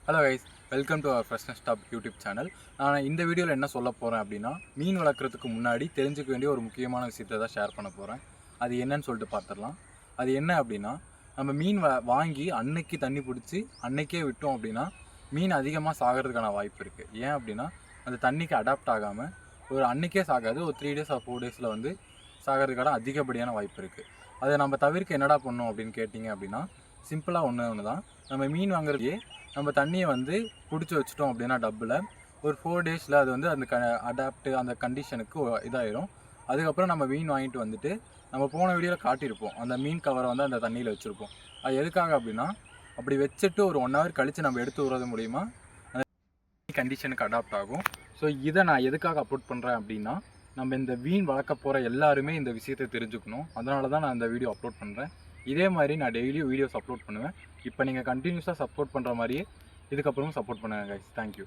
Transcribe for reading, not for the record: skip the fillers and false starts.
Hello guys, welcome to our freshness stop YouTube channel. நான் இந்த வீடியோவில் என்ன சொல்ல போகிறேன் அப்படின்னா, மீன் வளர்க்குறதுக்கு முன்னாடி தெரிஞ்சுக்க வேண்டிய ஒரு முக்கியமான விஷயத்தை தான் ஷேர் பண்ண போகிறேன். அது என்னன்னு சொல்லிட்டு பார்த்துடலாம். அது என்ன அப்படின்னா, நம்ம மீன் வாங்கி அன்னைக்கு தண்ணி பிடிச்சி அன்னைக்கே விட்டோம் அப்படின்னா மீன் அதிகமாக சாகிறதுக்கான வாய்ப்பு இருக்குது. ஏன் அப்படின்னா, அந்த தண்ணிக்கு அடாப்ட் ஆகாமல் ஒரு அன்னைக்கே சாகாது, ஒரு 3 days ஆர் 4 days வந்து சாகிறதுக்கான அதிகப்படியான வாய்ப்பு இருக்குது. அதை நம்ம தவிர்க்க என்னடா பண்ணோம் அப்படின்னு கேட்டிங்க அப்படின்னா, சிம்பிளாக ஒன்று தான். நம்ம மீன் வாங்குறதையே நம்ம தண்ணியை வந்து பிடிச்சி வச்சிட்டோம் அப்படின்னா டப்பில் ஒரு 4 daysல அது வந்து அந்த அடாப்ட் அந்த கண்டிஷனுக்கு இதாயிரும். அதுக்கப்புறம் நம்ம மீன் வாங்கிட்டு வந்துட்டு நம்ம போன வீடியோவில் காட்டியிருப்போம், அந்த மீன் கவரை வந்து அந்த தண்ணியில் வச்சுருப்போம். அது எதுக்காக அப்படின்னா, அப்படி வச்சுட்டு ஒரு 1 hour கழித்து நம்ம எடுத்து விடுறது மூலிமா அந்த கண்டிஷனுக்கு அடாப்ட் ஆகும். ஸோ இதை நான் எதுக்காக அப்லோட் பண்ணுறேன் அப்படின்னா, நம்ம இந்த மீன் வளர்க்க போகிற எல்லாருமே இந்த விஷயத்தை தெரிஞ்சுக்கணும். அதனால தான் நான் இந்த வீடியோ அப்லோட் பண்ணுறேன். இதே மாதிரி நான் டெய்லியும் வீடியோஸ் அப்லோட் பண்ணுவேன். இப்போ நீங்கள் கண்டினியூஸாக சப்போர்ட் பண்ணுற மாதிரியே இதுக்கப்புறமும் சப்போர்ட் பண்ணுங்கள் கைஸ். தேங்க்யூ.